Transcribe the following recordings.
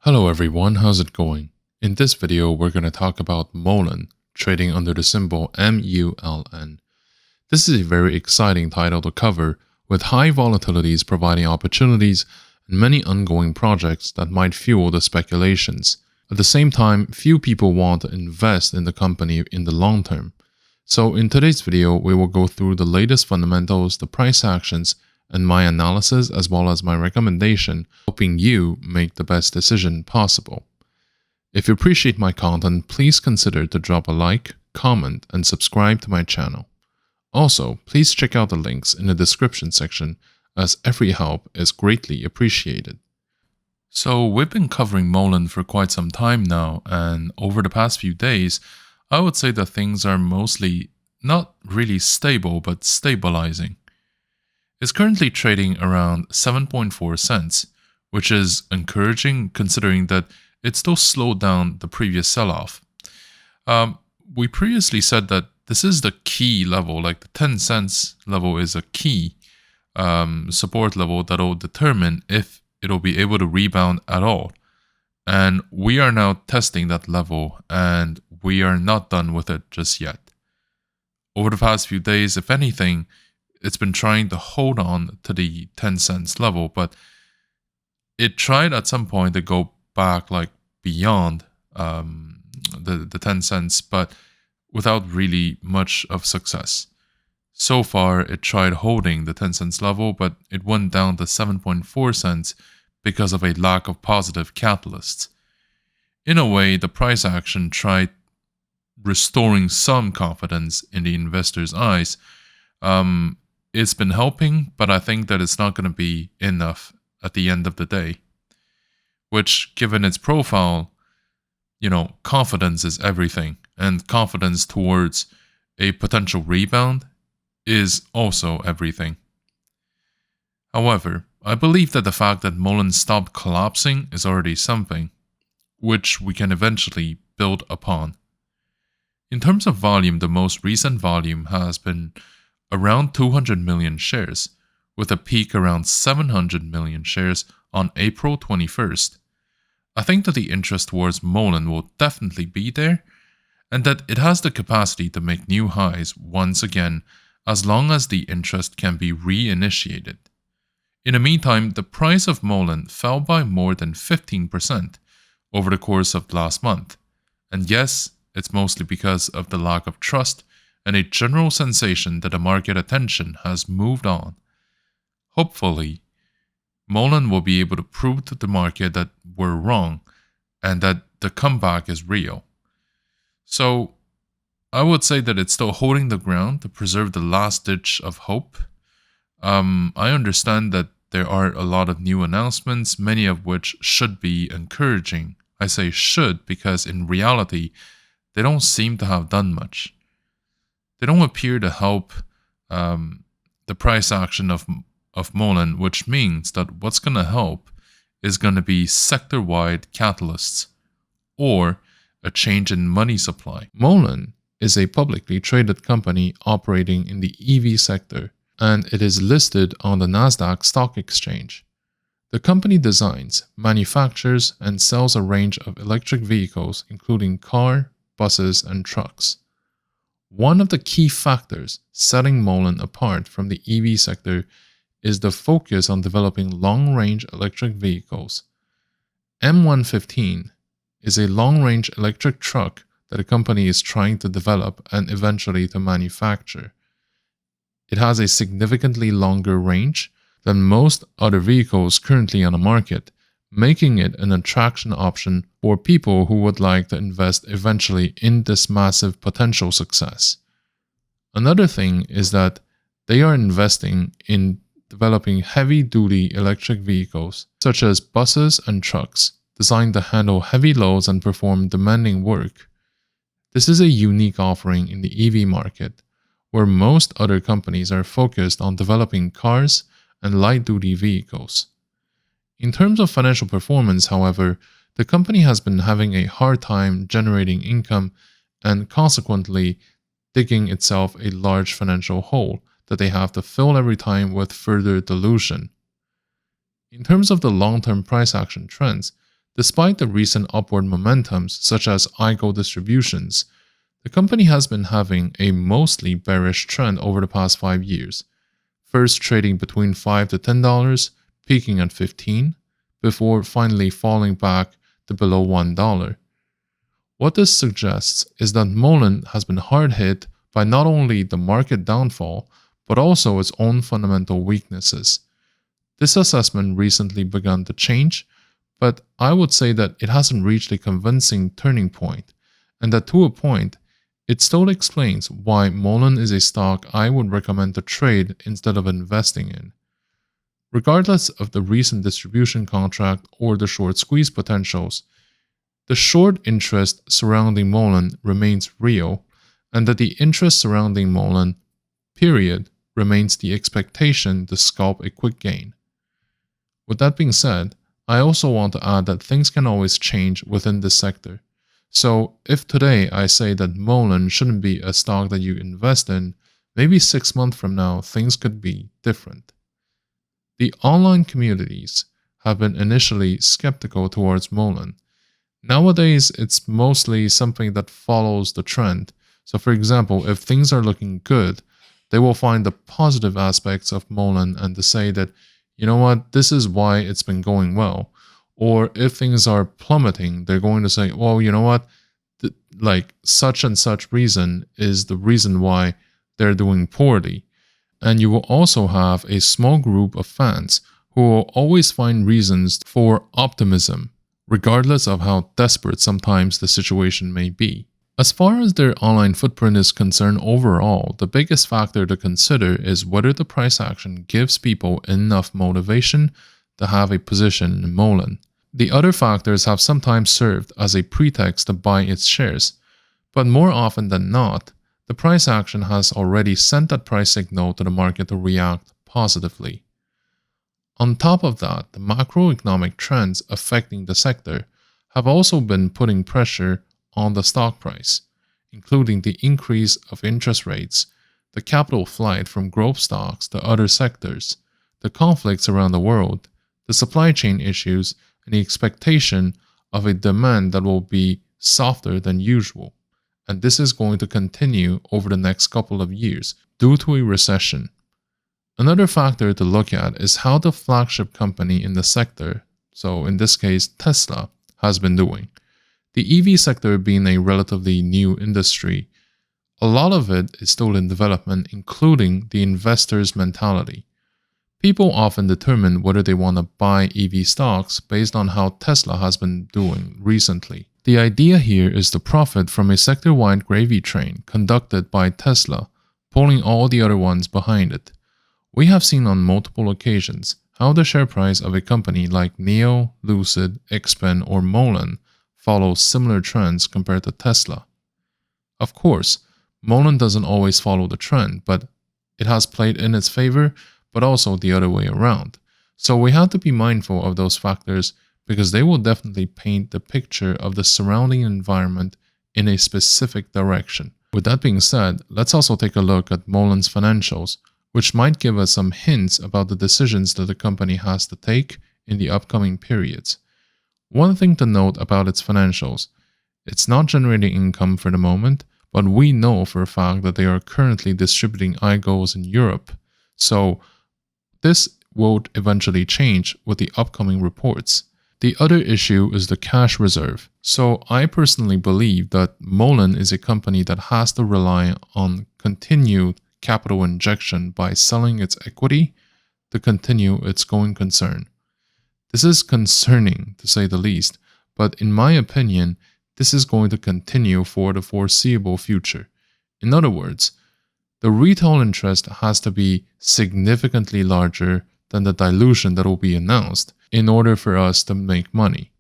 Hello everyone, how's it going? In this video, we're going to talk about MULLEN, trading under the symbol MULN. This is a very exciting title to cover, with high volatilities providing opportunities and many ongoing projects that might fuel the speculations. At the same time, few people want to invest in the company in the long term. So in today's video, we will go through the latest fundamentals, the price actions, and my analysis as well as my recommendation, helping you make the best decision possible. If you appreciate my content, please consider to drop a like, comment, and subscribe to my channel. Also, please check out the links in the description section, as every help is greatly appreciated. So we've been covering MULLEN for quite some time now, and over the past few days, I would say that things are mostly not really stable but stabilizing. It's currently trading around 7.4 cents, which is encouraging considering that it still slowed down the previous sell-off. We previously said that this is the key level, like the 10 cents level is a key support level that will determine if it'll be able to rebound at all. And we are now testing that level, and we are not done with it just yet. Over the past few days, if anything, it's been trying to hold on to the 10 cents level, but it tried at some point to go back like beyond the 10 cents, but without really much of success. So far, it tried holding the 10 cents level, but it went down to 7.4 cents because of a lack of positive catalysts. In a way, the price action tried restoring some confidence in the investors' eyes. It's been helping, but I think that it's not going to be enough at the end of the day. Which, given its profile, confidence is everything. And confidence towards a potential rebound is also everything. However, I believe that the fact that MULLEN stopped collapsing is already something, which we can eventually build upon. In terms of volume, the most recent volume has been around 200 million shares, with a peak around 700 million shares on April 21st. I think that the interest towards MULLEN will definitely be there, and that it has the capacity to make new highs once again as long as the interest can be reinitiated. In the meantime, the price of MULLEN fell by more than 15% over the course of last month, and yes, it's mostly because of the lack of trust and a general sensation that the market attention has moved on. Hopefully, MULLEN will be able to prove to the market that we're wrong and that the comeback is real. So, I would say that it's still holding the ground to preserve the last ditch of hope. I understand that there are a lot of new announcements, many of which should be encouraging. I say should because in reality, they don't seem to have done much. They don't appear to help the price action of MULLEN, which means that what's going to help is going to be sector-wide catalysts or a change in money supply. MULLEN is a publicly traded company operating in the EV sector, and it is listed on the Nasdaq Stock Exchange. The company designs, manufactures, and sells a range of electric vehicles, including car, buses, and trucks. One of the key factors setting MULLEN apart from the EV sector is the focus on developing long-range electric vehicles. M115 is a long-range electric truck that the company is trying to develop and eventually to manufacture. It has a significantly longer range than most other vehicles currently on the market, making it an attraction option for people who would like to invest eventually in this massive potential success. Another thing is that they are investing in developing heavy-duty electric vehicles, such as buses and trucks, designed to handle heavy loads and perform demanding work. This is a unique offering in the EV market, where most other companies are focused on developing cars and light-duty vehicles. In terms of financial performance, however, the company has been having a hard time generating income and consequently digging itself a large financial hole that they have to fill every time with further dilution. In terms of the long-term price action trends, Despite the recent upward momentums, such as IGO distributions, the company has been having a mostly bearish trend over the past 5 years, first trading between $5 to $10, peaking at $15, before finally falling back to below $1. What this suggests is that MULLEN has been hard hit by not only the market downfall, but also its own fundamental weaknesses. This assessment recently begun to change, but I would say that it hasn't reached a convincing turning point, and that to a point, it still explains why MULLEN is a stock I would recommend to trade instead of investing in. Regardless of the recent distribution contract or the short squeeze potentials, the short interest surrounding MULLEN remains real, and that the interest surrounding MULLEN, period, remains the expectation to scalp a quick gain. With that being said, I also want to add that things can always change within this sector. So if today I say that MULLEN shouldn't be a stock that you invest in, maybe 6 months from now things could be different. The online communities have been initially skeptical towards MULLEN. Nowadays, it's mostly something that follows the trend. So for example, if things are looking good, they will find the positive aspects of MULLEN and to say that, you know what, this is why it's been going well. Or if things are plummeting, they're going to say, well, you know what, like such and such reason is the reason why they're doing poorly. And you will also have a small group of fans who will always find reasons for optimism, regardless of how desperate sometimes the situation may be. As far as their online footprint is concerned overall, the biggest factor to consider is whether the price action gives people enough motivation to have a position in MULLEN. The other factors have sometimes served as a pretext to buy its shares, but more often than not, the price action has already sent that price signal to the market to react positively. On top of that, the macroeconomic trends affecting the sector have also been putting pressure on the stock price, including the increase of interest rates, the capital flight from growth stocks to other sectors, the conflicts around the world, the supply chain issues, and the expectation of a demand that will be softer than usual. And this is going to continue over the next couple of years due to a recession. Another factor to look at is how the flagship company in the sector, so in this case Tesla, has been doing. The EV sector being a relatively new industry, a lot of it is still in development, including the investor's mentality. People often determine whether they want to buy EV stocks based on how Tesla has been doing recently. The idea here is to profit from a sector-wide gravy train conducted by Tesla, pulling all the other ones behind it. We have seen on multiple occasions how the share price of a company like NIO, Lucid, XPeng, or MULLEN follows similar trends compared to Tesla. Of course, MULLEN doesn't always follow the trend, but it has played in its favor, but also the other way around. So we have to be mindful of those factors because they will definitely paint the picture of the surrounding environment in a specific direction. With that being said, let's also take a look at MULLEN's financials, which might give us some hints about the decisions that the company has to take in the upcoming periods. One thing to note about its financials, it's not generating income for the moment, but we know for a fact that they are currently distributing IGOs in Europe. So this will eventually change with the upcoming reports. The other issue is the cash reserve. So I personally believe that MULLEN is a company that has to rely on continued capital injection by selling its equity to continue its going concern. This is concerning to say the least, but in my opinion, this is going to continue for the foreseeable future. In other words, the retail interest has to be significantly larger than the dilution that will be announced in order for us to make money.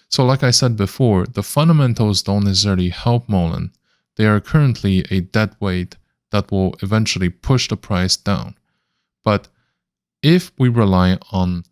So like I said before, the fundamentals don't necessarily help MULLEN. They are currently a dead weight that will eventually push the price down. But if we rely on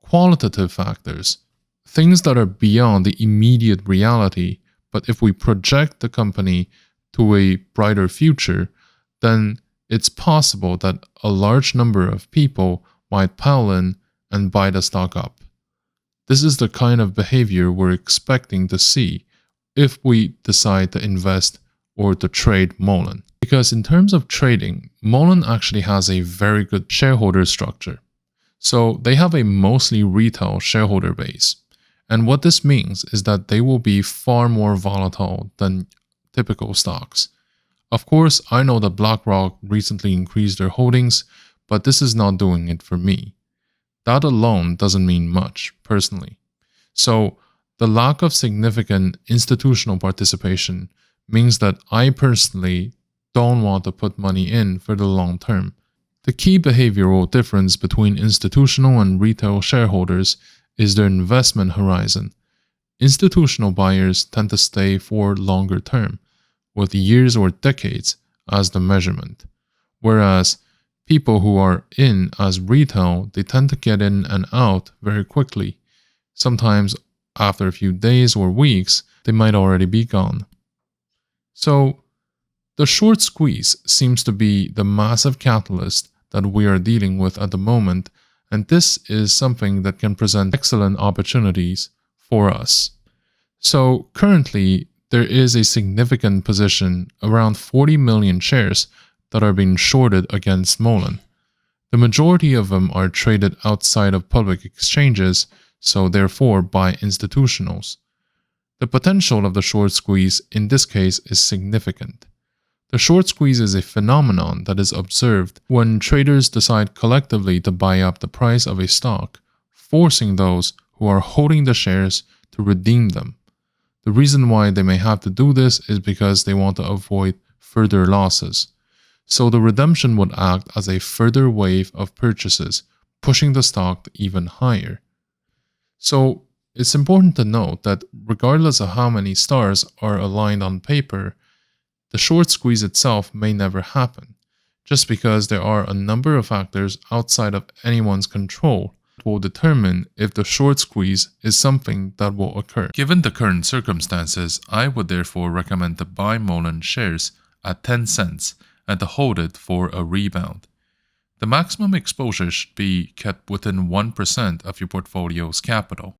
qualitative factors, things that are beyond the immediate reality, but if we project the company to a brighter future, then it's possible that a large number of people might pile in and buy the stock up. This is the kind of behavior we're expecting to see if we decide to invest or to trade Mullen. Because in terms of trading, Mullen actually has a very good shareholder structure. So they have a mostly retail shareholder base. And what this means is that they will be far more volatile than typical stocks. Of course, I know that BlackRock recently increased their holdings, but this is not doing it for me. That alone doesn't mean much, personally. So, the lack of significant institutional participation means that I personally don't want to put money in for the long term. The key behavioral difference between institutional and retail shareholders is their investment horizon. Institutional buyers tend to stay for longer term, with years or decades as the measurement, whereas people who are in as retail, they tend to get in and out very quickly. Sometimes after a few days or weeks, they might already be gone. So, the short squeeze seems to be the massive catalyst that we are dealing with at the moment, and this is something that can present excellent opportunities for us. So, currently, there is a significant position, around 40 million shares, that are being shorted against Mullen. The majority of them are traded outside of public exchanges, so therefore by institutionals. The potential of the short squeeze in this case is significant. The short squeeze is a phenomenon that is observed when traders decide collectively to buy up the price of a stock, forcing those who are holding the shares to redeem them. The reason why they may have to do this is because they want to avoid further losses. So the redemption would act as a further wave of purchases, pushing the stock even higher. So it's important to note that regardless of how many stars are aligned on paper, the short squeeze itself may never happen, just because there are a number of factors outside of anyone's control that will determine if the short squeeze is something that will occur. Given the current circumstances, I would therefore recommend to buy Mullen shares at 10 cents and to hold it for a rebound. The maximum exposure should be kept within 1% of your portfolio's capital.